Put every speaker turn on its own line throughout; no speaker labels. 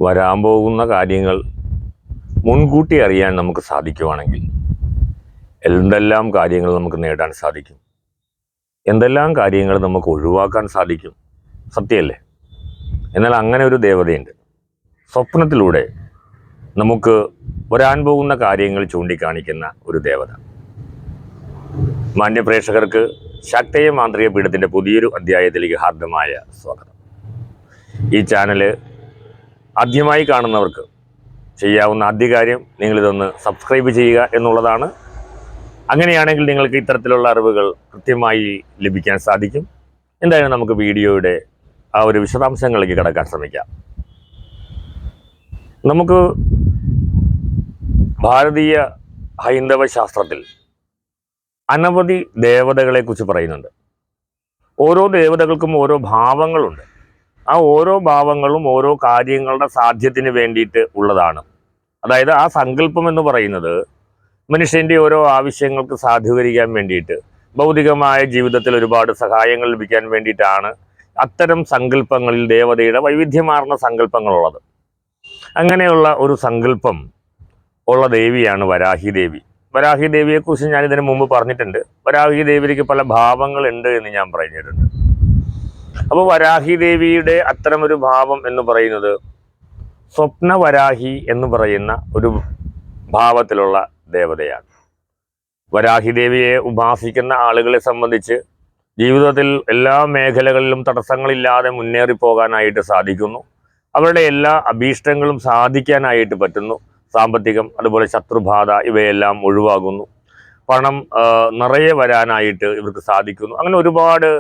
വരാൻ പോകുന്ന കാര്യങ്ങൾ മുൻകൂട്ടി അറിയാൻ നമുക്ക് സാധിക്കുവാണെങ്കിൽ എന്തെല്ലാം കാര്യങ്ങൾ നമുക്ക് നേടാൻ സാധിക്കും, എന്തെല്ലാം കാര്യങ്ങൾ നമുക്ക് ഒഴിവാക്കാൻ സാധിക്കും. സത്യമല്ലേ? എന്നാൽ അങ്ങനെ ഒരു ദേവതയുണ്ട്. സ്വപ്നത്തിലൂടെ നമുക്ക് വരാൻ പോകുന്ന കാര്യങ്ങൾ ചൂണ്ടിക്കാണിക്കുന്ന ഒരു ദേവത. മാന്യ പ്രേക്ഷകർക്ക് ശക്തയ മാന്ത്രിക പീഠത്തിൻ്റെ പുതിയൊരു അധ്യായത്തിലേക്ക് ഹാർദമായ സ്വാഗതം. ഈ ചാനൽ ആദ്യമായി കാണുന്നവർക്ക് ചെയ്യാവുന്ന ആദ്യ കാര്യം നിങ്ങളിതൊന്ന് സബ്സ്ക്രൈബ് ചെയ്യുക എന്നുള്ളതാണ്. അങ്ങനെയാണെങ്കിൽ നിങ്ങൾക്ക് ഇത്തരത്തിലുള്ള അറിവുകൾ കൃത്യമായി ലഭിക്കാൻ സാധിക്കും. എന്തായാലും നമുക്ക് വീഡിയോയുടെ ആ ഒരു വിശദാംശങ്ങളിലേക്ക് കടക്കാൻ ശ്രമിക്കാം. നമുക്ക് ഭാരതീയ ഹൈന്ദവ ശാസ്ത്രത്തിൽ അനവധി ദേവതകളെക്കുറിച്ച് പറയുന്നുണ്ട്. ഓരോ ദേവതകൾക്കും ഓരോ ഭാവങ്ങളുണ്ട്. ആ ഓരോ ഭാവങ്ങളും ഓരോ കാര്യങ്ങളുടെ സാധ്യത്തിന് വേണ്ടിയിട്ട് ഉള്ളതാണ്. അതായത് ആ സങ്കല്പം എന്ന് പറയുന്നത് മനുഷ്യൻ്റെ ഓരോ ആവശ്യങ്ങൾക്ക് സാധൂകരിക്കാൻ വേണ്ടിയിട്ട്, ഭൗതികമായ ജീവിതത്തിൽ ഒരുപാട് സഹായങ്ങൾ ലഭിക്കാൻ വേണ്ടിയിട്ടാണ് അത്തരം സങ്കല്പങ്ങളിൽ ദേവതയുടെ വൈവിധ്യമാർന്ന സങ്കല്പങ്ങളുള്ളത്. അങ്ങനെയുള്ള ഒരു സങ്കല്പം ഉള്ള ദേവിയാണ് വരാഹി ദേവി. വരാഹി ദേവിയെക്കുറിച്ച് ഞാൻ ഇതിനു മുമ്പ് പറഞ്ഞിട്ടുണ്ട്. വരാഹി ദേവിക്ക് പല ഭാവങ്ങളുണ്ട് എന്ന് ഞാൻ പറഞ്ഞിട്ടുണ്ട്. അപ്പോൾ വരാഹി ദേവിയുടെ അത്തരമൊരു ഭാവം എന്ന് പറയുന്നത് സ്വപ്നവരാഹി എന്ന് പറയുന്ന ഒരു ഭാവത്തിലുള്ള ദേവതയാണ്. വരാഹി ദേവിയെ ഉപാസിക്കുന്ന ആളുകളെ സംബന്ധിച്ച് ജീവിതത്തിൽ എല്ലാ മേഖലകളിലും തടസ്സങ്ങളില്ലാതെ മുന്നേറിപ്പോകാനായിട്ട് സാധിക്കുന്നു. അവരുടെ എല്ലാ അഭീഷ്ടങ്ങളും സാധിക്കാനായിട്ട് പറ്റുന്നു. സാമ്പത്തികം, അതുപോലെ ശത്രുബാധ ഇവയെല്ലാം ഒഴിവാകുന്നു. പണം നിറയെ വരാനായിട്ട് ഇവർക്ക് സാധിക്കുന്നു. അങ്ങനെ ഒരുപാട്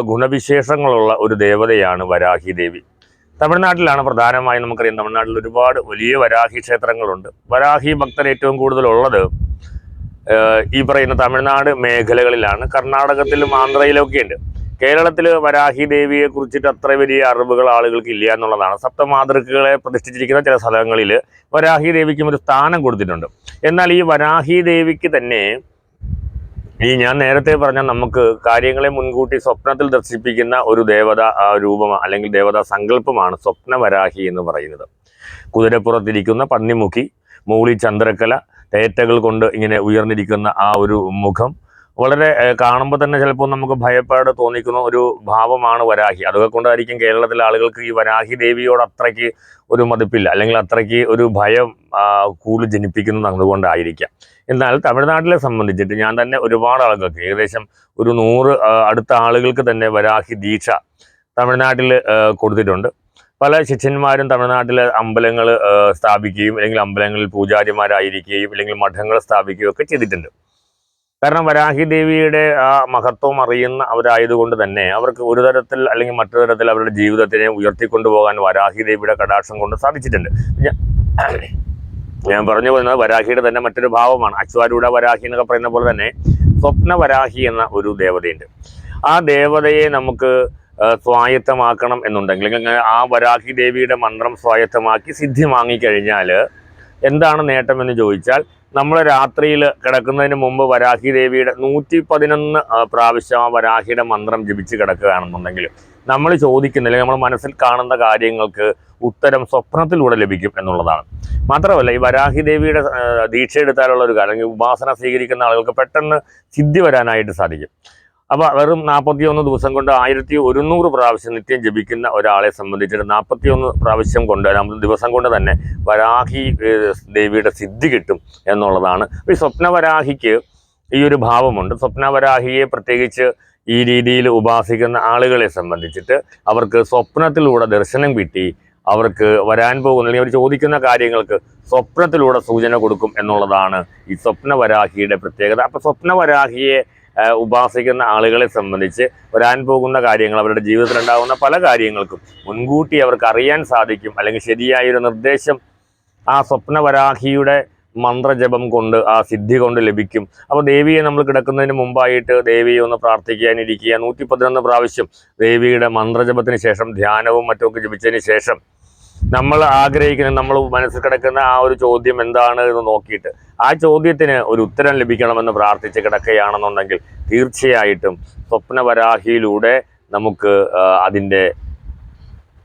ഗുണവിശേഷങ്ങളുള്ള ഒരു ദേവതയാണ് വരാഹി ദേവി. തമിഴ്നാട്ടിലാണ് പ്രധാനമായും നമുക്കറിയാം. തമിഴ്നാട്ടിൽ ഒരുപാട് വലിയ വരാഹി ക്ഷേത്രങ്ങളുണ്ട്. വരാഹി ഭക്തർ ഏറ്റവും കൂടുതലുള്ളത് ഈ പറയുന്ന തമിഴ്നാട് മേഖലകളിലാണ്. കർണാടകത്തിലും ആന്ധ്രയിലൊക്കെ ഉണ്ട്. കേരളത്തിൽ വരാഹി ദേവിയെ കുറിച്ചിട്ട് അത്ര വലിയ അറിവുകൾ ആളുകൾക്ക് ഇല്ല എന്നുള്ളതാണ്. സപ്തമാതൃക്കുകളെ പ്രതിഷ്ഠിച്ചിരിക്കുന്ന ചില സ്ഥലങ്ങളിൽ വരാഹി ദേവിക്കും ഒരു സ്ഥാനം കൊടുത്തിട്ടുണ്ട്. എന്നാൽ ഈ വരാഹി ദേവിക്ക് തന്നെ ഞാൻ നേരത്തെ പറഞ്ഞ നമുക്ക് കാര്യങ്ങളെ മുൻകൂട്ടി സ്വപ്നത്തിൽ ദർശിപ്പിക്കുന്ന ഒരു ദേവത രൂപം അല്ലെങ്കിൽ ദേവതാ സങ്കല്പമാണ് സ്വപ്നവരാഹി എന്ന് പറയുന്നത്. കുതിരപ്പുറത്തിരിക്കുന്ന പന്നിമുഖി, മൂളി ചന്ദ്രക്കല, തേറ്റകൾ കൊണ്ട് ഇങ്ങനെ ഉയർന്നിരിക്കുന്ന ആ ഒരു മുഖം വളരെ കാണുമ്പോൾ തന്നെ ചിലപ്പോൾ നമുക്ക് ഭയപ്പാട് തോന്നിക്കുന്ന ഒരു ഭാവമാണ് വരാഹി. അതൊക്കെ കൊണ്ടായിരിക്കും കേരളത്തിലെ ആളുകൾക്ക് ഈ വരാഹി ദേവിയോട് അത്രയ്ക്ക് ഒരു മതിപ്പില്ല, അല്ലെങ്കിൽ അത്രയ്ക്ക് ഒരു ഭയം കൂടുതൽ ജനിപ്പിക്കുന്നത് അതുകൊണ്ടായിരിക്കാം. എന്നാൽ തമിഴ്നാട്ടിലെ സംബന്ധിച്ചിട്ട് ഞാൻ തന്നെ ഒരുപാട് ആളുകൾക്ക്, ഏകദേശം ഒരു 100 അടുത്ത ആളുകൾക്ക് തന്നെ വരാഹി ദീക്ഷ തമിഴ്നാട്ടിൽ കൊടുത്തിട്ടുണ്ട്. പല ശിഷ്യന്മാരും തമിഴ്നാട്ടിലെ അമ്പലങ്ങൾ സ്ഥാപിക്കുകയും അല്ലെങ്കിൽ അമ്പലങ്ങളിൽ പൂജാരിമാരായിരിക്കുകയും അല്ലെങ്കിൽ മഠങ്ങൾ സ്ഥാപിക്കുകയും ഒക്കെ ചെയ്തിട്ടുണ്ട്. കാരണം വരാഹി ദേവിയുടെ ആ മഹത്വം അറിയുന്ന അവരായതുകൊണ്ട് തന്നെ അവർക്ക് ഒരു തരത്തിൽ അല്ലെങ്കിൽ മറ്റു തരത്തിൽ അവരുടെ ജീവിതത്തിനെ ഉയർത്തിക്കൊണ്ടുപോകാൻ വരാഹി ദേവിയുടെ കടാക്ഷം കൊണ്ട് സാധിച്ചിട്ടുണ്ട്. ഞാൻ പറഞ്ഞു പോകുന്നത് വരാഹിയുടെ തന്നെ മറ്റൊരു ഭാവമാണ്. അശ്വാരൂഢ വരാഹി എന്നൊക്കെ പറയുന്ന പോലെ തന്നെ സ്വപ്നവരാഹി എന്ന ഒരു ദേവതയുണ്ട്. ആ ദേവതയെ നമുക്ക് സ്വായത്തമാക്കണം എന്നുണ്ടെങ്കിൽ, ആ വരാഹി ദേവിയുടെ മന്ത്രം സ്വായത്തമാക്കി സിദ്ധി വാങ്ങിക്കഴിഞ്ഞാൽ എന്താണ് നേട്ടമെന്ന് ചോദിച്ചാൽ, നമ്മൾ രാത്രിയിൽ കിടക്കുന്നതിന് മുമ്പ് വരാഹി ദേവിയുടെ 111 പ്രാവശ്യം ആ വരാഹിയുടെ മന്ത്രം ജപിച്ച് കിടക്കുകയാണെന്നുണ്ടെങ്കിൽ നമ്മൾ ചോദിക്കുന്ന അല്ലെങ്കിൽ നമ്മൾ മനസ്സിൽ കാണുന്ന കാര്യങ്ങൾക്ക് ഉത്തരം സ്വപ്നത്തിലൂടെ ലഭിക്കും എന്നുള്ളതാണ്. മാത്രമല്ല, ഈ വരാഹി ദേവിയുടെ ദീക്ഷ എടുത്താലുള്ള ഒരു കാര്യം, അല്ലെങ്കിൽ ഉപാസന സ്വീകരിക്കുന്ന ആളുകൾക്ക് പെട്ടെന്ന് സിദ്ധി വരാനായിട്ട് സാധിക്കും. അപ്പോൾ വെറും 41 ദിവസം കൊണ്ട് 1100 പ്രാവശ്യം നിത്യം ജപിക്കുന്ന ഒരാളെ സംബന്ധിച്ചിട്ട് 41 പ്രാവശ്യം കൊണ്ട് ദിവസം കൊണ്ട് തന്നെ വരാഹി ദേവിയുടെ സിദ്ധി കിട്ടും എന്നുള്ളതാണ്. ഈ സ്വപ്നവരാഹിക്ക് ഈ ഒരു ഭാവമുണ്ട്. സ്വപ്നവരാഹിയെ പ്രത്യേകിച്ച് ഈ രീതിയിൽ ഉപാസിക്കുന്ന ആളുകളെ സംബന്ധിച്ചിട്ട് അവർക്ക് സ്വപ്നത്തിലൂടെ ദർശനം കിട്ടി അവർക്ക് വരാൻ പോകുന്ന അല്ലെങ്കിൽ അവർ ചോദിക്കുന്ന കാര്യങ്ങൾക്ക് സ്വപ്നത്തിലൂടെ സൂചന കൊടുക്കും എന്നുള്ളതാണ് ഈ സ്വപ്നവരാഹിയുടെ പ്രത്യേകത. അപ്പോൾ സ്വപ്നവരാഹിയെ ഉപാസിക്കുന്ന ആളുകളെ സംബന്ധിച്ച് വരാൻ പോകുന്ന കാര്യങ്ങൾ, അവരുടെ ജീവിതത്തിലുണ്ടാകുന്ന പല കാര്യങ്ങൾക്കും മുൻകൂട്ടി അവർക്ക് അറിയാൻ സാധിക്കും, അല്ലെങ്കിൽ ശരിയായൊരു നിർദ്ദേശം ആ സ്വപ്നവരാഹിയുടെ മന്ത്രജപം കൊണ്ട്, ആ സിദ്ധി കൊണ്ട് ലഭിക്കും. അപ്പോൾ ദേവിയെ നമ്മൾ കിടക്കുന്നതിന് മുമ്പായിട്ട് ദേവിയെ ഒന്ന് പ്രാർത്ഥിക്കാനിരിക്കുക. 111 പ്രാവശ്യം ദേവിയുടെ മന്ത്രജപത്തിന് ശേഷം, ധ്യാനവും മറ്റുമൊക്കെ ജപിച്ചതിന് ശേഷം നമ്മൾ ആഗ്രഹിക്കുന്ന, നമ്മൾ മനസ്സിൽ കിടക്കുന്ന ആ ഒരു ചോദ്യം എന്താണ് എന്ന് നോക്കിയിട്ട് ആ ചോദ്യത്തിന് ഒരു ഉത്തരം ലഭിക്കണമെന്ന് പ്രാർത്ഥിച്ച് കിടക്കുകയാണെന്നുണ്ടെങ്കിൽ തീർച്ചയായിട്ടും സ്വപ്നവരാഹിയിലൂടെ നമുക്ക് അതിൻ്റെ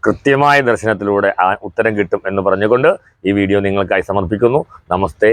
കൃത്യമായ ദർശനത്തിലൂടെ ആ ഉത്തരം കിട്ടും എന്ന് പറഞ്ഞുകൊണ്ട് ഈ വീഡിയോ നിങ്ങൾക്കായി സമർപ്പിക്കുന്നു. നമസ്തേ.